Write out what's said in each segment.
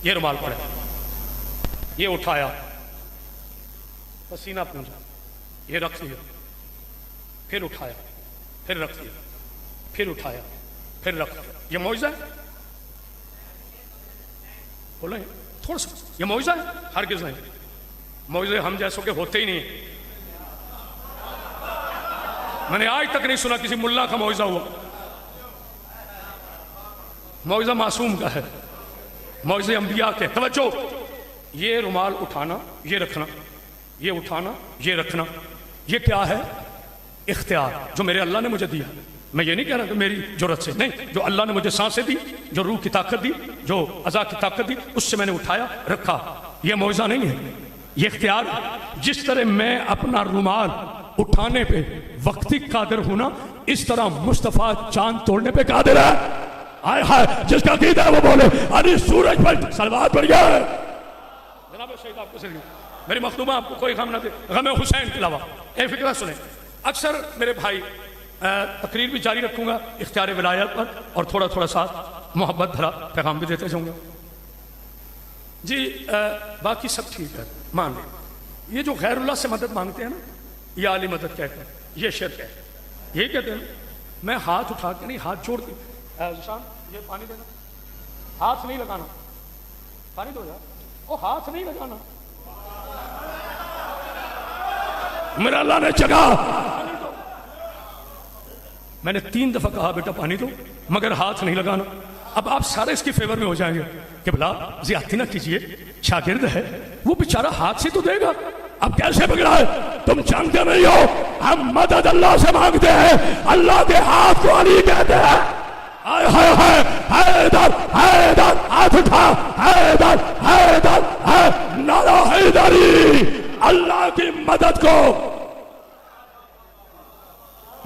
یہ رومال پڑے، یہ اٹھایا، پسینہ پونجا، یہ رکھ دیا، پھر اٹھایا، پھر رکھ دیا، پھر اٹھایا، پھر رکھ دیا۔ یہ معجزہ ہے؟ بولیں تھوڑا سا، یہ معجزہ ہے؟ ہرگز نہیں۔ معجزے ہم جیسوں کے ہوتے ہی نہیں ہیں۔ میں نے آج تک نہیں سنا کسی ملا کا معجزہ ہوا۔ معجزہ معصوم کا ہے، معجزے انبیاء کے۔ توجہ، یہ رومال اٹھانا، یہ رکھنا، یہ اٹھانا، یہ رکھنا، یہ کیا ہے؟ اختیار جو میرے اللہ نے مجھے دیا۔ میں یہ نہیں کہہ رہا کہ میری جرت سے، نہیں، جو اللہ نے مجھے سانسیں دی، جو روح کی طاقت دی، جو اعضاء کی طاقت دی، اس سے میں نے اٹھایا، رکھا۔ یہ معجزہ نہیں ہے، یہ اختیار۔ جس طرح میں اپنا رومال اٹھانے پہ وقتی قادر ہوں نا، اس طرح مصطفیٰ چاند توڑنے پہ قادر ہے۔ آئے ہائے، جس کا عقیدہ ہے وہ بولے علی سورج پر صلوات پڑھ گیا ہے۔ جناب شہید آپ کو سلیم، میری مخدومہ آپ کو کوئی غم نہ دے، غم حسین کے علاوہ۔ ایک فکرہ سنیں، اکثر میرے بھائی تقریر بھی جاری رکھوں گا اختیار ولایت پر، اور تھوڑا تھوڑا ساتھ محبت بھرا پیغام بھی دیتے جاؤں گا جی۔ باقی سب ٹھیک ہے، مان لیں۔ یہ جو غیر اللہ سے مدد مانگتے ہیں نا، یہ عالی مدد کہتے ہیں، یہ شرک ہے۔ یہ کہتے ہیں میں ہاتھ اٹھا کے نہیں، ہاتھ جوڑ کے، ذیشان یہ پانی دینا، ہاتھ نہیں لگانا، پانی دو یار، وہ ہاتھ نہیں لگانا، میرا اللہ نے چکا۔ میں نے 3 دفعہ کہا بیٹا پانی دو، مگر ہاتھ نہیں لگانا۔ اب آپ سارے اس کی فیور میں ہو جائیں گے کہ بلا زیادتی نہ کیجئے، شاگرد ہے وہ بیچارہ ہاتھ سے تو دے گا، اب کیسے بگڑا ہے؟ تم جانتے نہیں ہو ہم مدد اللہ سے مانگتے ہیں، اللہ کے ہاتھ کو علی کہتے ہیں۔ حیدر حیدر، ہاتھ اٹھا، حیدر حیدر، نعرہ حیدری۔ اللہ کی مدد کو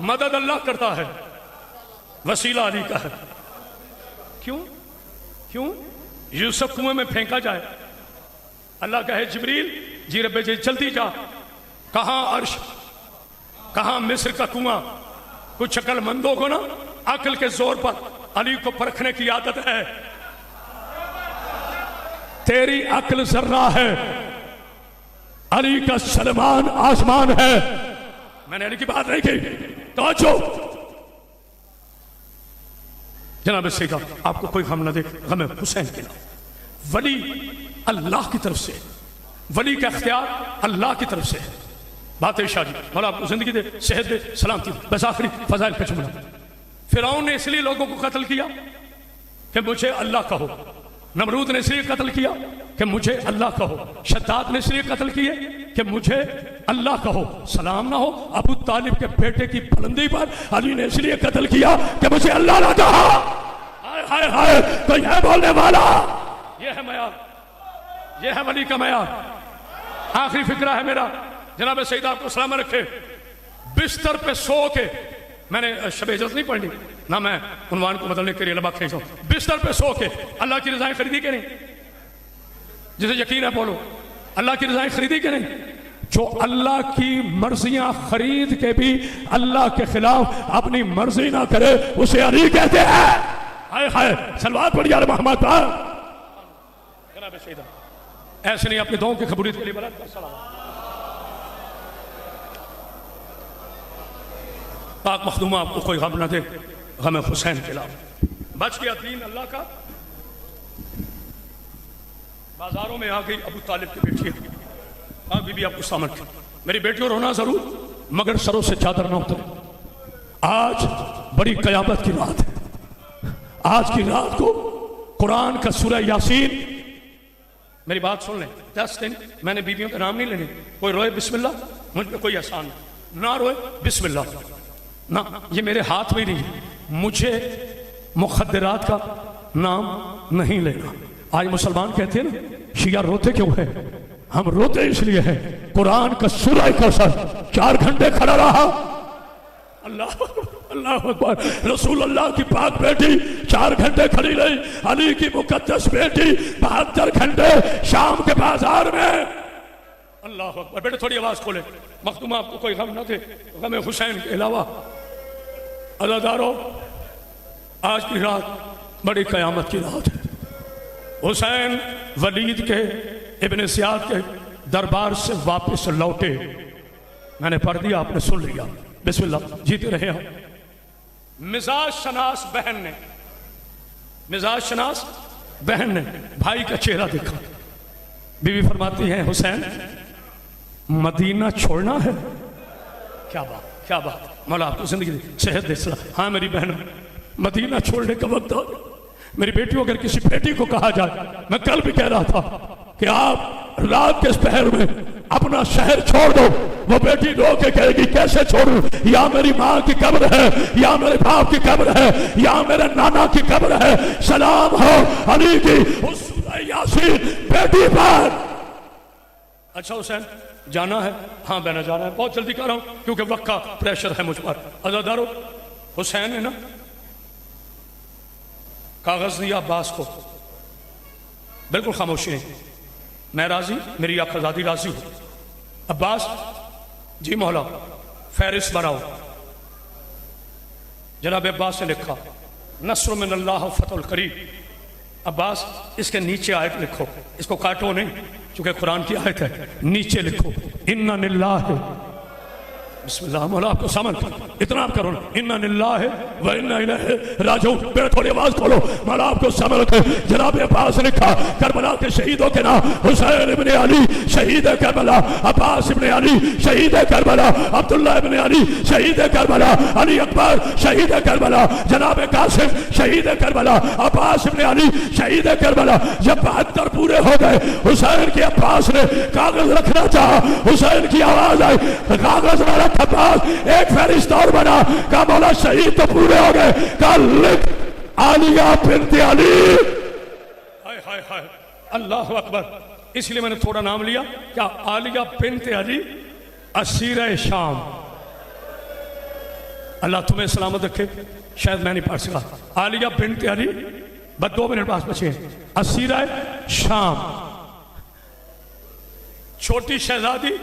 مدد اللہ کرتا ہے، وسیلہ علی کا ہے۔ کیوں؟ یوسف کنویں میں پھینکا جائے، اللہ کہے جبریل جی رب جی جلدی جا، کہاں عرش، کہاں مصر کا کنواں۔ کچھ عقل مندوں کو نا عقل کے زور پر علی کو پرکھنے کی عادت ہے۔ تیری عقل ذرہ ہے، علی کا سلمان آسمان ہے۔ میں نے علی کی بات نہیں کی، توجہ جناب سیدہ، آپ کو کوئی غم نہ دے، غم حسین کے نام۔ ولی اللہ کی طرف سے، ولی کا اختیار اللہ کی طرف سے ہے۔ بات ہے شاہ جی، مولا آپ کو زندگی دے، صحت دے، سلامتی، بس آخری فضائل کا جملہ۔ فرعون نے اس لیے لوگوں کو قتل کیا کہ مجھے اللہ کہو، نمرود نے اس لیے قتل کیا کہ مجھے اللہ کہو، شداد نے اس لیے قتل کیے کہ مجھے اللہ کہو۔ سلام نہ ہو ابو طالب کے بیٹے کی بلندی پر علی نے اس لیے قتل کیا کہ مجھے اللہ نہ کہا۔ ہائے ہائے ہائے، کوئی ہے بولنے والا؟ یہ ہے معیار، یہ ہے ولی کا معیار۔ آخری فکرہ ہے میرا، جناب سیدہ آپ کو سلامت رکھے۔ بستر پہ سو کے، میں نے شب ہجرت نہیں پڑھنی نہ، میں عنوان کو بدلنے کے لیے لبا کھینچا ہوں۔ بستر پہ سو کے اللہ کی رضائیں خریدی کہ نہیں؟ جسے یقین ہے بولو، اللہ کی رضائیں خریدی کہ نہیں؟ جو اللہ کی مرضیاں خرید کے بھی اللہ کے خلاف اپنی مرضی نہ کرے، اسے علی کہتے ہیں۔ ہائے ہائے، صلوات پڑھ یا محمد پر۔ جناب سیدہ ایسے نہیں، اپنے دعاؤں کی قبولیت کے لیے بلند کر سلام۔ پاک مخدومہ آپ کو کوئی غم نہ دے، غم حسین کے علاوہ۔ بچ گیا دین اللہ کا، بازاروں میں آ گئی ابو طالب کی بیٹی، بی بی آپ کو سامنے کی، میری بیٹیوں رونا ضرور مگر سروں سے چادر نہ اترے۔ آج بڑی قیامت کی رات ہے، آج کی رات کو قرآن کا سورہ یاسین، میری بات سن لیں، 10 دن میں نے بیویوں کا نام نہیں لینے، کوئی روئے بسم اللہ، مجھ پہ کوئی احسان نہ روئے بسم اللہ نہ، یہ میرے ہاتھ میں نہیں ہے، مجھے مخدرات کا نام نہیں لینا۔ آج مسلمان کہتے ہیں نا شیعہ روتے کیوں ہیں؟ ہم روتے اس لیے ہیں، قرآن کا سورہ کوثر 4 گھنٹے کھڑا رہا، اللہ اللہ اکبر، رسول اللہ کی پاک بیٹی 4 گھنٹے کھڑی رہی، علی کی مقدس بیٹی 72 گھنٹے شام کے بازار میں۔ اللہ اکبر، بیٹے تھوڑی آواز کھولے، مخدومہ آپ کو کوئی غم نہ دے، غم حسین کے علاوہ۔ عزادارو، آج کی رات بڑی قیامت کی رات ہے، حسین ولید کے ابن زیاد کے دربار سے واپس لوٹے. میں نے پڑھ دیا، آپ نے سن لیا. بسم اللہ، جیتے رہے ہم. مزاج شناس بہن نے بھائی کا چہرہ دیکھا. بیوی فرماتی ہیں حسین مدینہ چھوڑنا ہے؟ کیا بات مولا آپ کو زندگی دے، صحت دے. ہاں میری بہن، مدینہ چھوڑنے کا وقت آ گیا. میری بیٹی، اگر کسی بیٹی کو کہا جائے، میں کل بھی کہہ رہا تھا کہ آپ رات کے اس پہر میں اپنا شہر چھوڑ دو، وہ بیٹی رو کے کہے گی کیسے چھوڑوں؟ یا میری ماں کی قبر ہے، یا میرے باپ کی قبر ہے، یا میرے نانا کی قبر ہے. سلام ہو علی کی اس سورہ یاسین بیٹی پر. اچھا حسین جانا ہے؟ ہاں بہنا جانا ہے. بہت جلدی کر رہا ہوں کیونکہ وقت کا پریشر ہے مجھ پر. عزادارو، حسین نے نا کاغذ دیا عباس کو، بالکل خاموشی ہے. میں راضی، میری آقازادی راضی ہو. عباس جی مولا فہرست بناؤ. جناب عباس نے لکھا نصر من اللہ فتح القریب. عباس اس کے نیچے آیت لکھو، اس کو کاٹو نہیں چونکہ قرآن کی آیت ہے. نیچے لکھو اِنَّا لِلَّهِ، بسم اللہ. مولا آپ کو سامن اتنا آپ کرو نا، اِنَّا لِلَّهِ وَإِنَّا إِلَيْهِ راجعون. پھر تھوڑی آواز کھولو. مولا آپ کو سامن رکھے. جناب عباس نے لکھا کربلا کے شہیدوں کے نام حسین ابن علی شہید کربلا، عباس ابن علی شہید کربلا، عبداللہ ابن علی شہید کربلا، علی اکبر شہید کربلا، جناب قاسم شہید کربلا، عباس ابن علی شہید کربلا. جب 72 پورے ہو گئے، حسین کے عباس نے کاغذ رکھنا چاہا. حسین کی آواز آئی، کاغذ میں رکھ. عباس ایک فہرست اور بنا. کہا مولا شہید تو پورے ہو گئے. کہا لکھ عالیہ بنت علی. ہائے ہائے ہائے، اللہ اکبر. اس لیے میں نے تھوڑا نام لیا. کیا عالیہ بنت علی اسیرہ شام. اللہ تمہیں سلامت رکھے. شاید میں نہیں پڑھ سکا. عالیہ بنت علی، بس 2 منٹ پاس بچے ہیں. اسیرہ شام، چھوٹی شہزادی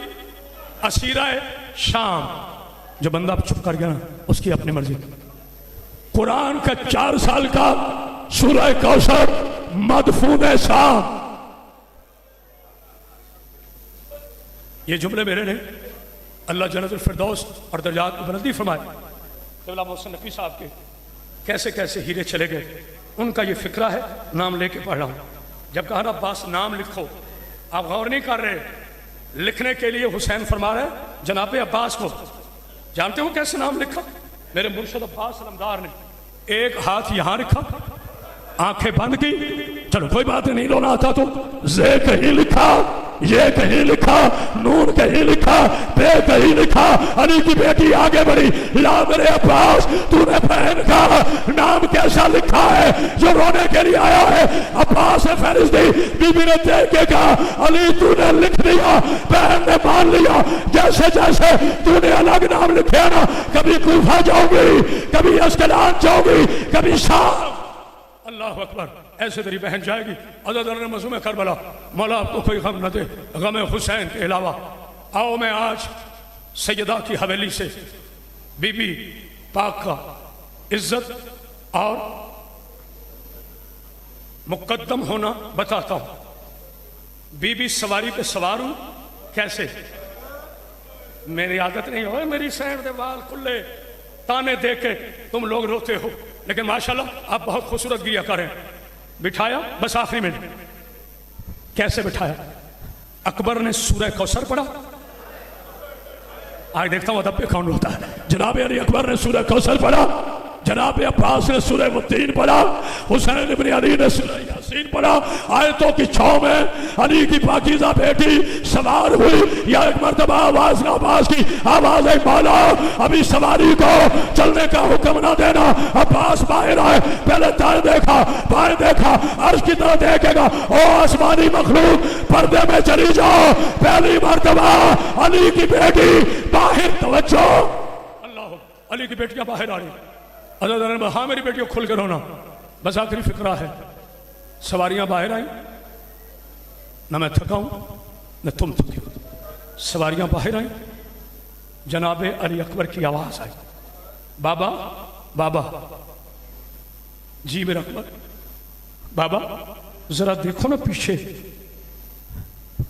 اسیرہ شام. جو بندہ چپ کر گیا نا اس کی اپنی مرضی. قرآن کا 4 سال کا سورہ کوثر مدفون شام. یہ جملے میرے نے. اللہ جنت الفردوس اور درجات کو بلندی فرمائے. قبلہ محسن نقوی صاحب کے کیسے کیسے ہیرے چلے گئے. ان کا یہ فکرہ ہے، نام لے کے پڑھ رہا ہوں. جب کہا نا عباس نام لکھو، آپ غور نہیں کر رہے. لکھنے کے لیے حسین فرما رہے جناب عباس کو. جانتے ہو کیسے نام لکھا؟ میرے مرشد عباس علمدار نے ایک ہاتھ یہاں رکھا، آنکھیں بند کی. چلو کوئی بات نہیں، رونا آتا تو زے کہیں لکھا، یہ کہیں لکھا، نون کہیں لکھا، بے کہیں لکھا. علی کی بیٹی آگے بڑھی. لا میرے عباس، تو نے بہن کا نام کیسا لکھا ہے جو رونے کے لیے آیا ہے؟ عباس نے فہرست دی. بی بی نے دیکھ کے کہا علی تو نے لکھ دیا. بہن نے مان لیا. جیسے جیسے تو نے الگ نام لکھے نا، کبھی کوفہ جاؤ گی، کبھی اسکلان جاؤ گی، کبھی شام. اللہ اکبر. ایسے تیری بہن جائے گی. عزادار مظلوم کربلا، مولا آپ کو کوئی غم نہ دے غم حسین کے علاوہ. آؤ میں آج سیدہ کی حویلی سے بی بی پاک کا عزت اور مقدم ہونا بتاتا ہوں. بی بی سواری پہ سوار ہوں. کیسے؟ میری عادت نہیں ہوئے میری سینڈ دے وال کھلے تانے دے کے تم لوگ روتے ہو، لیکن ماشاءاللہ آپ بہت خوبصورت گیا کریں. بٹھایا بس آخری میں. کیسے بٹھایا؟ اکبر نے سورہ کوثر پڑھا. آج دیکھتا ہوں ادب پہ کون ہوتا ہے. جناب علی اکبر نے سورہ کوثر پڑھا، جناب عباس نے سورہ متین پڑھا، حسین ابن علی نے سورہ یاسین پڑھا. آیتوں کی چھاؤں میں علی کی پاکیزہ بیٹی سوار ہوئی. یا ایک مرتبہ آواز عباس کی آواز ہے مولا ابھی سواری کو چلنے کا حکم نہ دینا. عباس باہر آئے، پہلے دائیں دیکھا، بائیں دیکھا، عرش کی طرح دیکھے گا. او آسمانی مخلوق پردے میں چلی جاؤ. پہلی مرتبہ علی کی بیٹی باہر. توجہ، اللہ علی کی بیٹیاں باہر آ رہی. ہاں میری بیٹیوں کھل کے رونا. بس آخری فکرہ ہے. سواریاں باہر آئیں، نہ میں تھکاؤں نہ تم تھکے. سواریاں باہر آئیں. جناب علی اکبر کی آواز آئی، بابا بابا. جی میرا اکبر. بابا ذرا دیکھو نا پیچھے،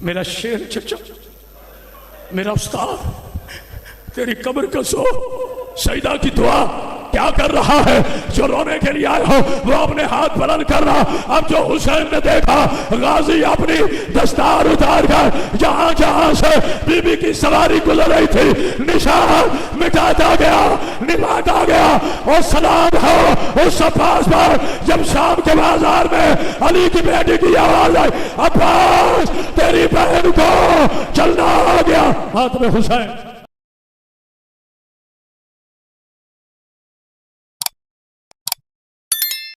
میرا شیر چچا، میرا استاد، تیری قبر کا سو سجدہ کی دعا کیا کر رہا ہے؟ جو رونے کے لیے آئے ہو وہ اپنے ہاتھ بلند کر رہا۔ اب جو حسین نے دیکھا، غازی اپنی دستار اتار کر جہاں جہاں سے بی بی کی سواری گزر رہی تھی نشان مٹاتا گیا، نبھاتا گیا۔ اور سلام ہو اس عباس پر جب شام کے بازار میں علی کی بیٹی کی آواز آئی، عباس تیری بہن کو چلنا آ گیا۔ ہاتھ میں حسین